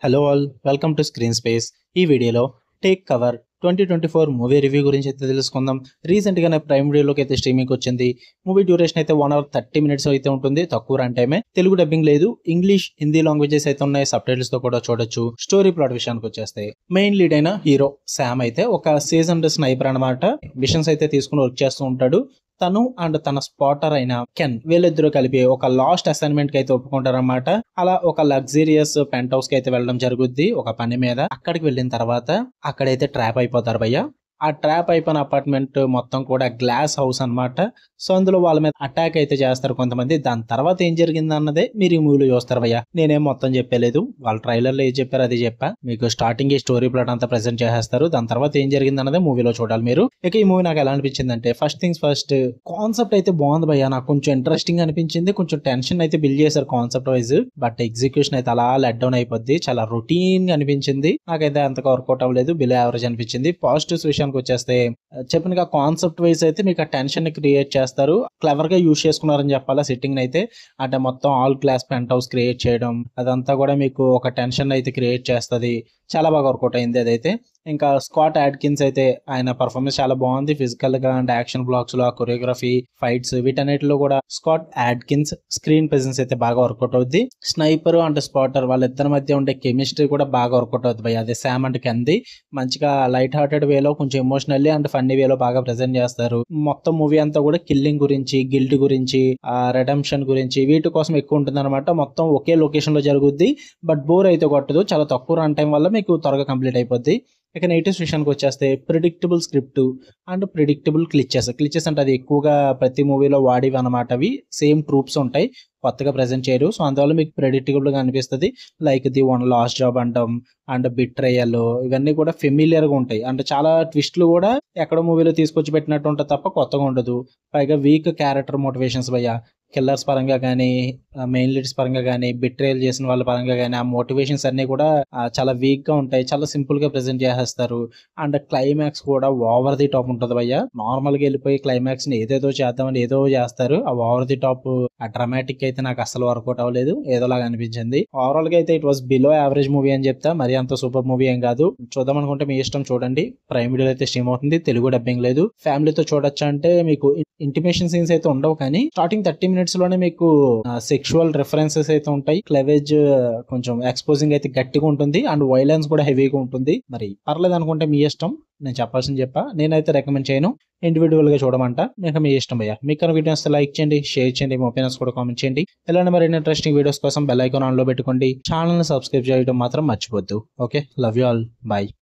Hello all, welcome to screen space. ఈ వీడియోలో take cover 2024 movie review గురించి అయితే తెలుసుకుందాం. రీసెంట్గానే ప్రైమ్ వీడియోలోకి అయితే స్ట్రీమింగ్ వచ్చింది. మూవీ డ్యూరేషన్ అయితే 1 hour 30 minutes అయితే ఉంటుంది. తక్కువ రన్ టైమే. తెలుగు డబ్బింగ్ లేదు. ఇంగ్లీష్, హిందీ లాంగ్వేజెస్ అయితే ఉన్నాయి. సబ్ టైటిల్స్ తో కూడా చూడొచ్చు. స్టోరీ ప్లాట్ విషయానికి వచ్చేస్తే మెయిన్ లీడ్ అయిన హీరో శామ్ అయితే ఒక సీజన్ స్నైపర్ అనమాట. మిషన్స్ అయితే తీసుకుని వర్క్ చేస్తూ ఉంటాడు. తను అండ్ తన స్పాటర్ అయిన కెన్ వీళ్ళిద్దరూ కలిపి ఒక లాస్ట్ అసైన్మెంట్ కి అయితే ఒప్పుకుంటారన్నమాట. అలా ఒక లగ్జరియస్ పెంట్ హౌస్ కి అయితే వెళ్ళడం జరుగుద్ది ఒక పని మీద. అక్కడికి వెళ్ళిన తర్వాత అక్కడైతే ట్రాప్ అయిపోతారు భయ్య. ఆ ట్రాప్ అయిపోయిన అపార్ట్మెంట్ మొత్తం కూడా గ్లాస్ హౌస్ అన్నమాట. సో అందులో వాళ్ళ మీద అటాక్ అయితే చేస్తారు కొంతమంది. దాని తర్వాత ఏం జరిగింది అన్నదే మీరు ఈ మూవీలో చూస్తారు భయ్య. నేనేం మొత్తం చెప్పలేదు, వాళ్ళ ట్రైలర్ లో ఏం చెప్పారు అది చెప్పా. మీకు స్టార్టింగ్ ఈ స్టోరీ ప్లాట్ అంతా ప్రెజెంట్ చేసేస్తారు. దాని తర్వాత ఏం జరిగింది అన్నదే మూవీలో చూడాలి మీరు. ఇక ఈ మూవీ నాకు ఎలా అనిపించింది అంటే, ఫస్ట్ థింగ్స్ ఫస్ట్, కాన్సెప్ట్ అయితే బాగుంది భయ్య. నాకు కొంచెం ఇంట్రెస్టింగ్ అనిపించింది. కొంచెం టెన్షన్ అయితే బిల్డ్ చేశారు కాన్సెప్ట్ వైజ్. బట్ ఎగ్జిక్యూషన్ అయితే అలా లెట్ డౌన్ అయిపోద్ది. చాలా రొటీన్ గా అనిపించింది. నాకైతే అంతగా వర్కౌట్ అవ్వలేదు. బిలో యావరేజ్ అనిపించింది. పాజిటివ్స్ విషయానికి వచ్చేస్తే, చెప్పిన కాన్సెప్ట్ వైజ్ అయితే మీకు ఆ టెన్షన్ ని క్రియేట్ చేస్తారు. క్లవర్ గా యూజ్ చేసుకున్నారని చెప్పాలా సెట్టింగ్ అయితే. అంటే మొత్తం all glass penthouse create చేయడం అదంతా కూడా మీకు ఒక టెన్షన్ అయితే క్రియేట్ చేస్తుంది. చాలా బాగా వర్కౌట్ అయింది అదైతే. ఇంకా స్కాట్ యాడ్కిన్స్ అయితే ఆయన పర్ఫార్మెన్స్ చాలా బాగుంది. ఫిజికల్ గా అండ్ యాక్షన్ బ్లాక్స్ లో కొరియోగ్రఫీ, ఫైట్స్ వీటన్నిటిలో కూడా స్కాట్ యాడ్కిన్స్ స్క్రీన్ ప్రెసెన్స్ అయితే బాగా వర్కౌట్ అవుద్ది. స్నైపర్ అండ్ స్పాటర్ వాళ్ళిద్దరి మధ్య ఉండే కెమిస్ట్రీ కూడా బాగా వర్కౌట్ అవుతుంది భయ్య. అదే శామ్ అండ్ కెన్ది మంచిగా లైట్ హార్టెడ్ వేలో, కొంచెం ఎమోషనల్లీ అండ్ ఫన్నీ వేలో బాగా ప్రెజెంట్ చేస్తారు. మొత్తం మూవీ అంతా కూడా కిల్లింగ్ గురించి, గిల్ట్ గురించి, రెడెంప్షన్ గురించి వీటి కోసం ఎక్కువ ఉంటుంది అనమాట. మొత్తం ఒకే లొకేషన్ లో జరుగుద్ది. బట్ బోర్ అయితే కొట్టదు. చాలా తక్కువ రన్ టైం వల్ల మీకు త్వరగా కంప్లీట్ అయిపోద్ది. ఇక నెగిటివ్స్ విషయానికి వచ్చేస్తే, ప్రిడిక్టబుల్ స్క్రిప్ట్ అండ్ ప్రిడిక్టబుల్ క్లిచెస్ అంటే అది ఎక్కువగా ప్రతి మూవీలో వాడివి అనమాట. అవి సేమ్ ట్రూప్స్ ఉంటాయి, కొత్తగా ప్రెజెంట్ చేయరు. సో అందువల్ల మీకు ప్రెడిక్టబుల్ గా అనిపిస్తుంది. Like the one last job అంటాం అండ్ బిట్రేయల్, ఇవన్నీ కూడా ఫెమిలియర్ గా ఉంటాయి. అంటే చాలా ట్విస్ట్లు కూడా ఎక్కడ మూవీలో తీసుకొచ్చి పెట్టినట్టు ఉంటుంది తప్ప కొత్తగా ఉండదు. పైగా వీక్ క్యారెక్టర్ మోటివేషన్స్ భయ్య. కిల్లర్స్ పరంగా కానీ, మెయిన్ లీడ్స్ పరంగా కానీ, బిట్రేయల్ చేసిన వాళ్ళ పరంగా కానీ ఆ మోటివేషన్స్ అన్ని కూడా చాలా వీక్ గా ఉంటాయి. చాలా సింపుల్ గా ప్రెజెంట్ చేసేస్తారు. అండ్ క్లైమాక్స్ కూడా ఓవర్ ది టాప్ ఉంటుంది భయ్య. నార్మల్ గా వెళ్ళిపోయి క్లైమాక్స్ ని ఏదేదో చేద్దామని ఏదో చేస్తారు. ఆ ఓవర్ ది టాప్ ఆ డ్రామాటిక్ అయితే నాకు అసలు వర్కౌట్ అవ్వలేదు. ఏదోలాగా అనిపించింది. ఓవరాల్ గా అయితే it was below average movie అని చెప్తా. మరి అంత సూపర్ మూవీ ఏం కాదు. చూద్దాం అనుకుంటే మీ ఇష్టం, చూడండి. ప్రైమ్ వీడియో అయితే స్ట్రీమ్ అవుతుంది. తెలుగు డబ్బింగ్ లేదు. ఫ్యామిలీతో చూడొచ్చు అంటే మీకు ఇంటిమేషన్ సీన్స్ అయితే ఉండవు, కానీ స్టార్టింగ్ 30 minutes లోనే మీకు సెక్షువల్ రిఫరెన్సెస్ అయితే ఉంటాయి. క్లెవేజ్ కొంచెం ఎక్స్పోజింగ్ అయితే గట్టిగా ఉంటుంది అండ్ వైలెన్స్ కూడా హెవీగా ఉంటుంది. మరి పర్లేదు అనుకుంటే మీ ఇష్టం. నేను చెప్పాల్సింది చెప్పా. నేనైతే రికమెండ్ చేయను. ఇండివిజువల్ గా చూడమంట. మీకు మీ ఇష్టం భయ్య. మీకు వీడియోస్ లైక్ చేయండి, షేర్ చేయండి, మీ ఒపీనియన్స్ కూడా కామెంట్ చేయండి. ఇలాంటి మరిన్ని ఇంట్రెస్టింగ్ వీడియోస్ కోసం బెల్ ఐకాన్ ఆన్ లో పెట్టుకోండి. ఛానల్ ని సబ్స్క్రైబ్ చేయడం మాత్రం మర్చిపోద్దు. Okay, love you all, bye.